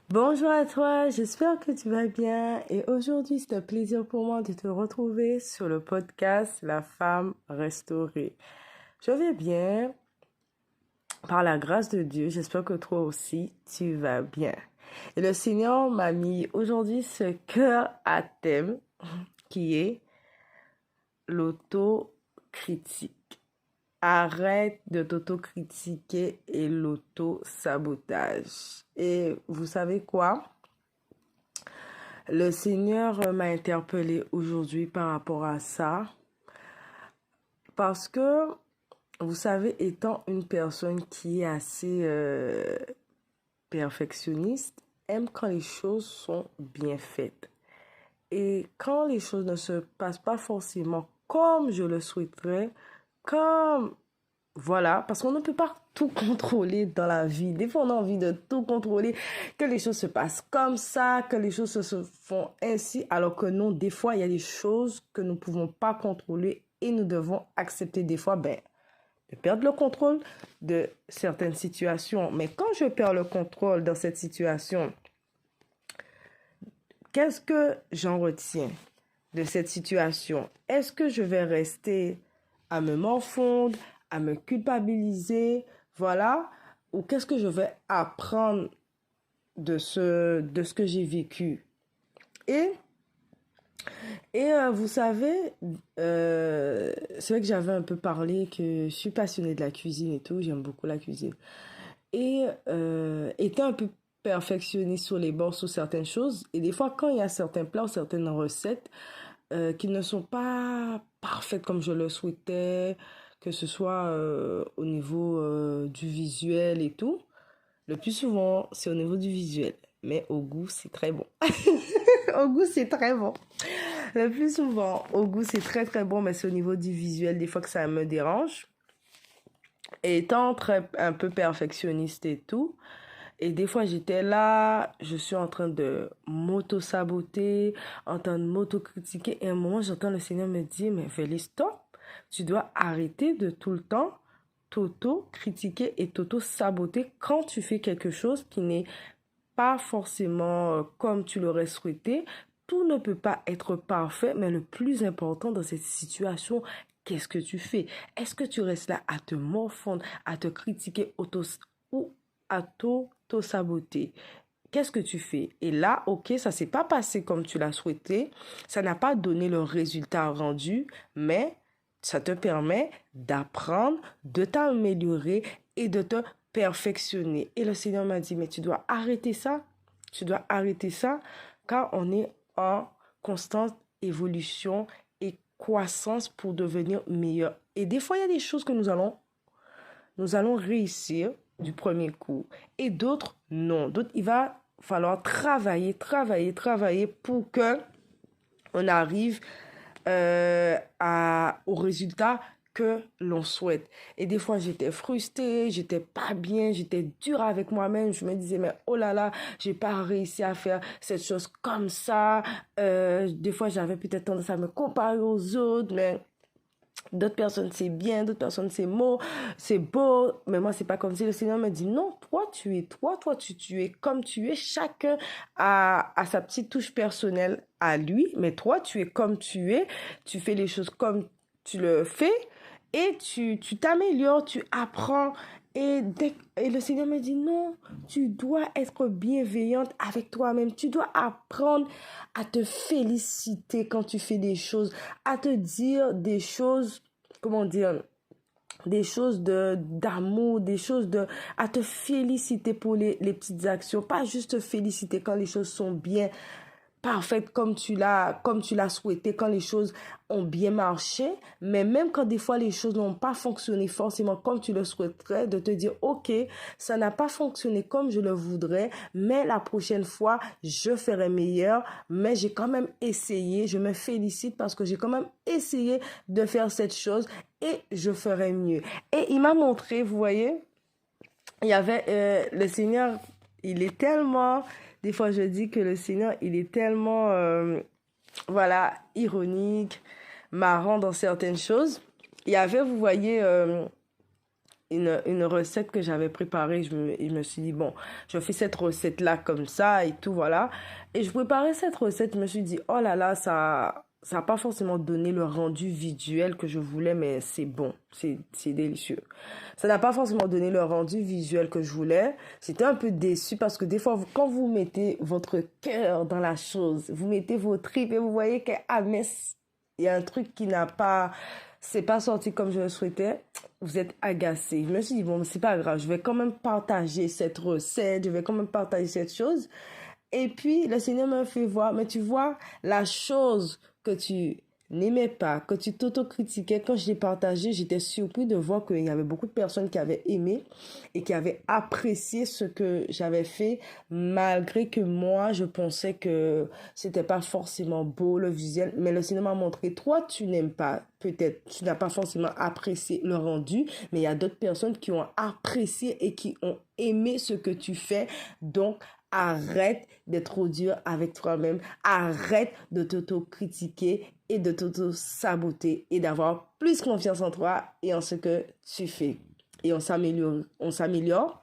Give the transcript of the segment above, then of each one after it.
Bonjour à toi, j'espère que tu vas bien et aujourd'hui c'est un plaisir pour moi de te retrouver sur le podcast La femme restaurée. Je vais bien, par la grâce de Dieu, j'espère que toi aussi tu vas bien. Et le Seigneur m'a mis aujourd'hui ce cœur à thème qui est l'autocritique. Arrête de t'autocritiquer et l'auto-sabotage. Et vous savez quoi? Le Seigneur m'a interpellée aujourd'hui par rapport à ça parce que, vous savez, étant une personne qui est assez perfectionniste, aime quand les choses sont bien faites. Et quand les choses ne se passent pas forcément comme je le souhaiterais, comme voilà, parce qu'on ne peut pas tout contrôler dans la vie. Des fois, on a envie de tout contrôler, que les choses se passent comme ça, que les choses se font ainsi, alors que non, des fois, il y a des choses que nous ne pouvons pas contrôler et nous devons accepter des fois, de perdre le contrôle de certaines situations. Mais quand je perds le contrôle dans cette situation, qu'est-ce que j'en retiens de cette situation? Est-ce que je vais rester à me morfondre, à me culpabiliser, voilà, ou qu'est-ce que je vais apprendre de ce que j'ai vécu? Et, vous savez, c'est vrai que j'avais un peu parlé que je suis passionnée de la cuisine et tout, j'aime beaucoup la cuisine. Et étant un peu perfectionniste sur les bords, sur certaines choses, et des fois, quand il y a certains plats ou certaines recettes, qui ne sont pas parfaites comme je le souhaitais, que ce soit au niveau du visuel et tout. Le plus souvent, c'est au niveau du visuel. Mais au goût, c'est très bon. Au goût, c'est très bon. Le plus souvent, au goût, c'est très très bon, mais c'est au niveau du visuel, des fois que ça me dérange. Et étant un peu perfectionniste et tout, et des fois, j'étais là, je suis en train de m'auto-saboter, en train de m'auto-critiquer. Et à un moment, j'entends le Seigneur me dire, mais Félix, stop, tu dois arrêter de tout le temps t'auto-critiquer et t'auto-saboter quand tu fais quelque chose qui n'est pas forcément comme tu l'aurais souhaité. Tout ne peut pas être parfait, mais le plus important dans cette situation, qu'est-ce que tu fais? Est-ce que tu restes là à te morfondre, à te critiquer ou à t'auto-saboter? Qu'est-ce que tu fais? Et là, ok, ça s'est pas passé comme tu l'as souhaité, ça n'a pas donné le résultat rendu, mais ça te permet d'apprendre, de t'améliorer et de te perfectionner. Et le Seigneur m'a dit, mais tu dois arrêter ça. Tu dois arrêter ça car on est en constante évolution et croissance pour devenir meilleur. Et des fois, il y a des choses que nous allons réussir du premier coup et d'autres non. D'autres, il va falloir travailler pour que on arrive au résultat que l'on souhaite. Et des fois, j'étais frustrée, j'étais pas bien, j'étais dure avec moi-même. Je me disais, mais oh là là, j'ai pas réussi à faire cette chose comme ça. Des fois, j'avais peut-être tendance à me comparer aux autres, mais d'autres personnes c'est bien, d'autres personnes c'est beau, mais moi c'est pas comme si le Seigneur me dit non, toi tu es toi, tu es comme tu es, chacun a sa petite touche personnelle à lui, mais toi tu es comme tu es, tu fais les choses comme tu le fais et tu t'améliores, tu apprends et le Seigneur me dit non, tu dois être bienveillante avec toi-même, tu dois apprendre à te féliciter quand tu fais des choses, à te dire des choses, comment dire, des choses d'amour, des choses à te féliciter pour les petites actions, pas juste te féliciter quand les choses sont bien parfaite comme tu l'as souhaité, quand les choses ont bien marché, mais même quand des fois les choses n'ont pas fonctionné forcément comme tu le souhaiterais, de te dire ok, ça n'a pas fonctionné comme je le voudrais, mais la prochaine fois je ferai meilleur, mais j'ai quand même essayé, je me félicite parce que j'ai quand même essayé de faire cette chose et je ferai mieux. Et il m'a montré, vous voyez, il y avait le Seigneur, il est tellement, des fois je dis que le Seigneur, il est tellement, voilà, ironique, marrant dans certaines choses. Il y avait, vous voyez, une recette que j'avais préparée. Je me suis dit, bon, je fais cette recette-là comme ça et tout, voilà. Et je préparais cette recette, je me suis dit, oh là là, ça n'a pas forcément donné le rendu visuel que je voulais, mais c'est bon, c'est délicieux. Ça n'a pas forcément donné le rendu visuel que je voulais. J'étais un peu déçue parce que des fois, quand vous mettez votre cœur dans la chose, vous mettez vos tripes et vous voyez qu'à Metz, il y a un truc qui n'a pas, c'est pas sorti comme je le souhaitais, vous êtes agacé. Je me suis dit, bon, c'est pas grave, je vais quand même partager cette recette, je vais quand même partager cette chose. Et puis, le Seigneur m'a fait voir, mais tu vois, la chose que tu n'aimais pas, que tu t'autocritiquais, quand je l'ai partagé, j'étais surpris de voir qu'il y avait beaucoup de personnes qui avaient aimé et qui avaient apprécié ce que j'avais fait, malgré que moi, je pensais que c'était pas forcément beau, le visuel, mais le Seigneur m'a montré, toi, tu n'aimes pas, peut-être, tu n'as pas forcément apprécié le rendu, mais il y a d'autres personnes qui ont apprécié et qui ont aimé ce que tu fais, donc, arrête d'être trop dur avec toi-même. Arrête de t'auto-critiquer et de t'auto-saboter et d'avoir plus confiance en toi et en ce que tu fais. Et on s'améliore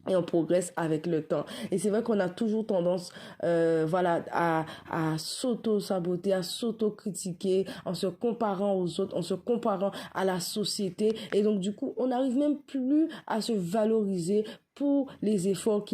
et on progresse avec le temps. Et c'est vrai qu'on a toujours tendance voilà, à s'auto-saboter, à s'auto-critiquer en se comparant aux autres, en se comparant à la société. Et donc, du coup, on n'arrive même plus à se valoriser pour les efforts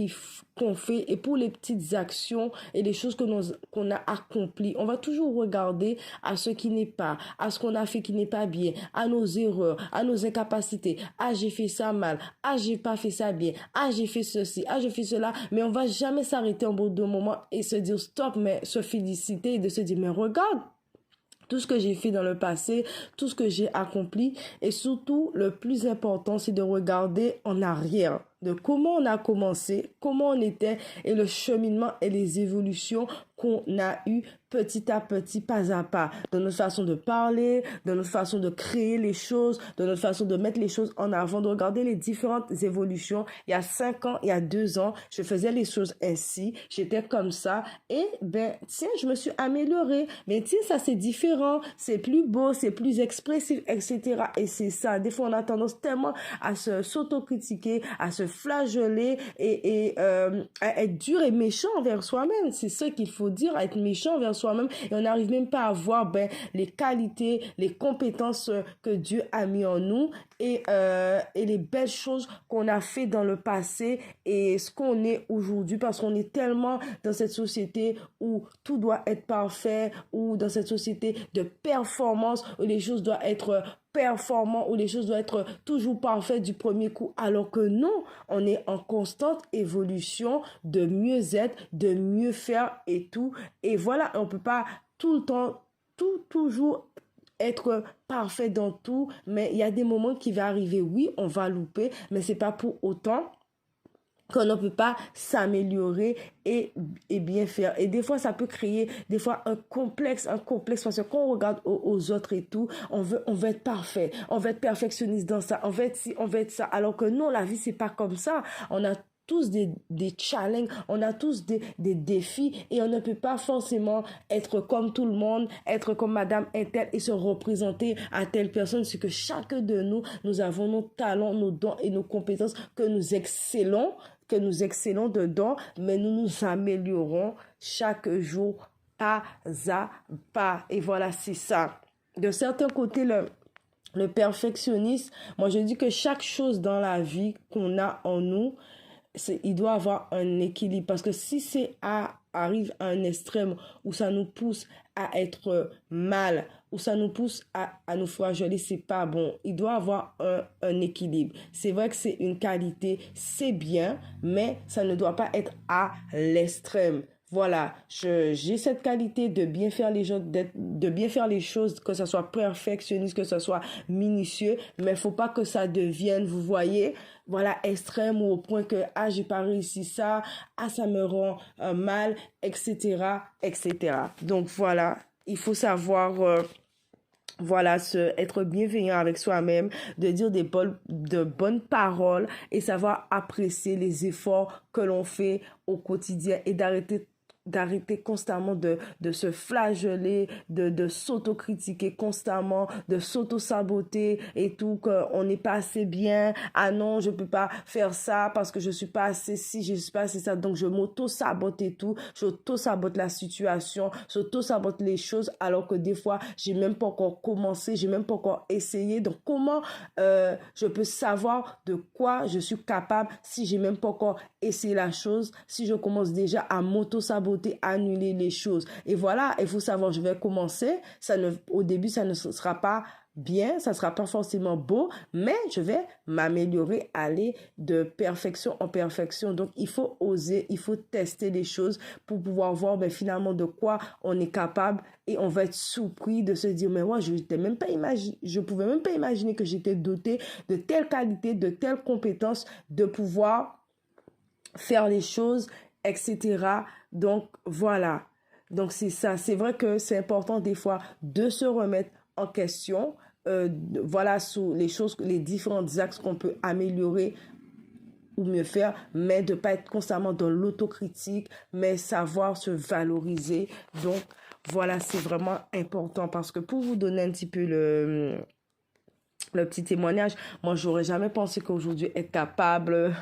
qu'on fait et pour les petites actions et les choses qu'on a accomplies. On va toujours regarder à ce qui n'est pas, à ce qu'on a fait qui n'est pas bien, à nos erreurs, à nos incapacités. Ah, j'ai fait ça mal. Ah, j'ai pas fait ça bien. Ah, j'ai fait ceci. Ah, j'ai fait cela. Mais on va jamais s'arrêter au bout d'un moment et se dire stop, mais se féliciter et de se dire, mais regarde, tout ce que j'ai fait dans le passé, tout ce que j'ai accompli et surtout le plus important, c'est de regarder en arrière de comment on a commencé, comment on était et le cheminement et les évolutions qu'on a eu petit à petit, pas à pas, de notre façon de parler, de notre façon de créer les choses, de notre façon de mettre les choses en avant, de regarder les différentes évolutions. Il y a 5 ans, il y a 2 ans, je faisais les choses ainsi, j'étais comme ça et ben tiens, je me suis améliorée. Mais tiens, ça c'est différent, c'est plus beau, c'est plus expressif, etc. Et c'est ça. Des fois, on a tendance tellement à s'autocritiquer, à se flageller et à être dur et méchant envers soi-même. C'est ça qu'il faut dire, à être méchant envers soi-même. Et on n'arrive même pas à voir les qualités, les compétences que Dieu a mis en nous et les belles choses qu'on a fait dans le passé et ce qu'on est aujourd'hui parce qu'on est tellement dans cette société où tout doit être parfait, ou dans cette société de performance où les choses doivent être performant, où les choses doivent être toujours parfaites du premier coup, alors que non, on est en constante évolution de mieux être, de mieux faire et tout. Et voilà, on peut pas tout le temps, toujours être parfait dans tout, mais il y a des moments qui vont arriver, oui, on va louper, mais c'est pas pour autant qu'on ne peut pas s'améliorer et bien faire. Et des fois, ça peut créer des fois un complexe parce que quand on regarde aux autres et tout, on veut être parfait, on veut être perfectionniste dans ça, on veut être ci, on veut être ça. Alors que non, la vie, c'est pas comme ça. On a tous des challenges, on a tous des défis et on ne peut pas forcément être comme tout le monde, être comme Madame Intel et se représenter à telle personne. C'est que chacun de nous, nous avons nos talents, nos dons et nos compétences que nous excellons dedans, mais nous nous améliorons chaque jour pas à pas. Et voilà, c'est ça. De certains côtés, le perfectionnisme, moi je dis que chaque chose dans la vie qu'on a en nous, il doit avoir un équilibre parce que si arrive à un extrême où ça nous pousse à être mal, où ça nous pousse à nous flageller, c'est pas bon. Il doit avoir un équilibre. C'est vrai que c'est une qualité, c'est bien, mais ça ne doit pas être à l'extrême. Voilà, j'ai cette qualité de bien faire les choses, que ça soit perfectionniste, que ça soit minutieux, mais il faut pas que ça devienne, vous voyez, voilà, extrême ou au point que j'ai pas réussi ça, ça me rend mal, etc., etc. Donc voilà, il faut savoir voilà, être bienveillant avec soi-même, de dire de bonnes paroles et savoir apprécier les efforts que l'on fait au quotidien et d'arrêter d'arrêter constamment de se flageller, de s'autocritiquer constamment, de s'auto-saboter et tout, qu'on n'est pas assez bien. Ah non, je peux pas faire ça parce que je suis pas assez ci, je suis pas assez ça. Donc, je m'auto-sabote et tout. J'auto-sabote la situation, j'auto-sabote les choses alors que des fois, j'ai même pas encore commencé, j'ai même pas encore essayé. Donc, comment je peux savoir de quoi je suis capable si j'ai même pas encore essayé la chose, si je commence déjà à m'auto-saboter, annuler les choses. Et voilà, il faut savoir, je vais commencer. Au début, ça ne sera pas bien, ça ne sera pas forcément beau, mais je vais m'améliorer, aller de perfection en perfection. Donc, il faut oser, il faut tester les choses pour pouvoir voir finalement de quoi on est capable et on va être surpris de se dire, mais moi, je pouvais même pas imaginer que j'étais dotée de telle qualité, de telles compétences, de pouvoir faire les choses, etc. Donc, voilà. Donc, c'est ça. C'est vrai que c'est important des fois de se remettre en question, voilà, sur les choses, les différents axes qu'on peut améliorer ou mieux faire, mais de ne pas être constamment dans l'autocritique, mais savoir se valoriser. Donc, voilà, c'est vraiment important parce que pour vous donner un petit peu le petit témoignage, moi, j'aurais jamais pensé qu'aujourd'hui, être capable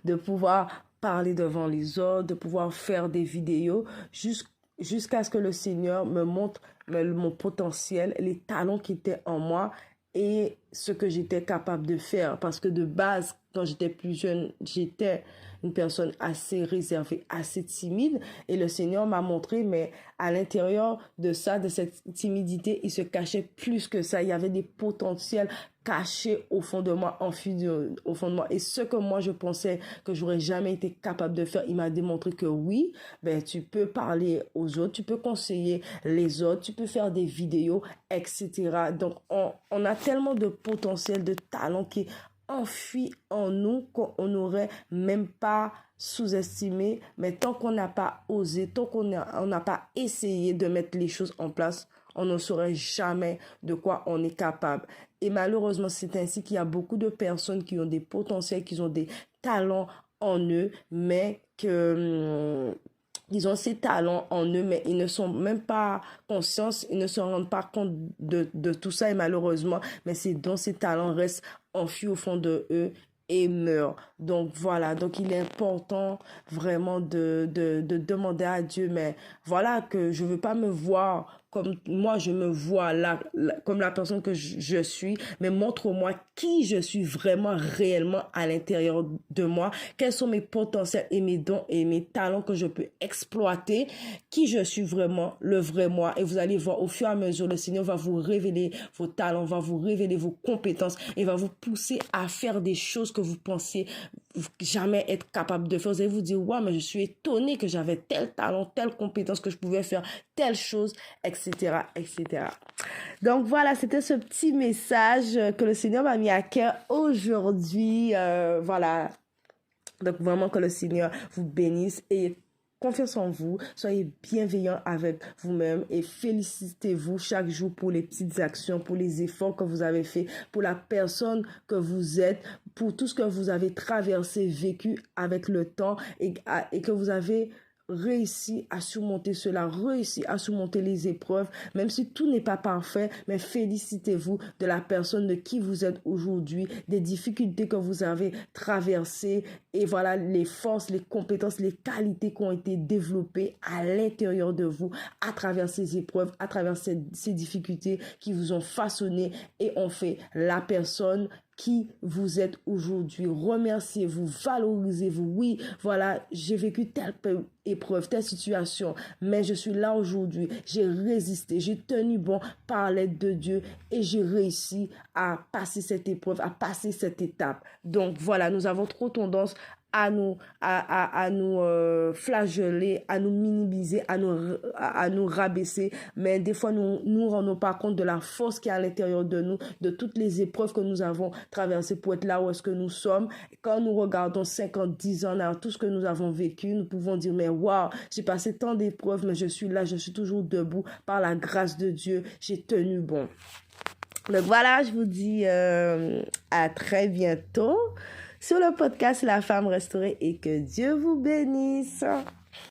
de pouvoir parler devant les autres, de pouvoir faire des vidéos, jusqu'à ce que le Seigneur me montre mon potentiel, les talents qui étaient en moi et ce que j'étais capable de faire. Parce que de base, quand j'étais plus jeune, j'étais une personne assez réservée, assez timide. Et le Seigneur m'a montré, mais à l'intérieur de ça, de cette timidité, il se cachait plus que ça. Il y avait des potentiels cachés au fond de moi, enfuis au fond de moi. Et ce que moi, je pensais que j'aurais jamais été capable de faire, il m'a démontré que oui, tu peux parler aux autres, tu peux conseiller les autres, tu peux faire des vidéos, etc. Donc, on a tellement de potentiel, de talent qui est enfui en nous qu'on n'aurait même pas sous-estimé, mais tant qu'on n'a pas osé, tant qu'on n'a pas essayé de mettre les choses en place, on ne saurait jamais de quoi on est capable. Et malheureusement, c'est ainsi qu'il y a beaucoup de personnes qui ont des potentiels, qui ont des talents en eux, mais ils ont ces talents en eux, mais ils ne sont même pas conscients, ils ne se rendent pas compte de tout ça, et malheureusement, mais ces dons, ces talents restent enfuis au fond de eux et meurent. Donc voilà, donc il est important vraiment de demander à Dieu, mais voilà, que je veux pas me voir comme moi je me vois là, comme la personne que je suis, mais montre-moi qui je suis vraiment réellement à l'intérieur de moi, quels sont mes potentiels et mes dons et mes talents que je peux exploiter, qui je suis vraiment, le vrai moi. Et vous allez voir au fur et à mesure, le Seigneur va vous révéler vos talents, va vous révéler vos compétences et va vous pousser à faire des choses que vous pensiez jamais être capable de faire. Vous allez vous dire, ouais, mais je suis étonnée que j'avais tel talent, telle compétence, que je pouvais faire telle chose, etc., etc. Donc voilà, c'était ce petit message que le Seigneur m'a mis à cœur aujourd'hui. Voilà. Donc vraiment que le Seigneur vous bénisse et confiance en vous, soyez bienveillants avec vous-même et félicitez-vous chaque jour pour les petites actions, pour les efforts que vous avez faits, pour la personne que vous êtes, pour tout ce que vous avez traversé, vécu avec le temps et que vous avez réussi à surmonter cela, réussi à surmonter les épreuves, même si tout n'est pas parfait, mais félicitez-vous de la personne de qui vous êtes aujourd'hui, des difficultés que vous avez traversées et voilà les forces, les compétences, les qualités qui ont été développées à l'intérieur de vous à travers ces épreuves, à travers ces difficultés qui vous ont façonné et ont fait la personne qui vous êtes aujourd'hui. Remerciez-vous, valorisez-vous. Oui, voilà, j'ai vécu telle épreuve, telle situation, mais je suis là aujourd'hui. J'ai résisté, j'ai tenu bon par l'aide de Dieu et j'ai réussi à passer cette épreuve, à passer cette étape. Donc voilà, nous avons trop tendance à nous flageller, à nous minimiser, à nous rabaisser, mais des fois nous rendons pas compte de la force qui est à l'intérieur de nous, de toutes les épreuves que nous avons traversées pour être là où est-ce que nous sommes. Quand nous regardons 50, 10 ans là, tout ce que nous avons vécu, nous pouvons dire mais waouh, j'ai passé tant d'épreuves, mais je suis là, je suis toujours debout par la grâce de Dieu, j'ai tenu bon. Donc voilà, je vous dis à très bientôt sur le podcast La Femme Restaurée et que Dieu vous bénisse.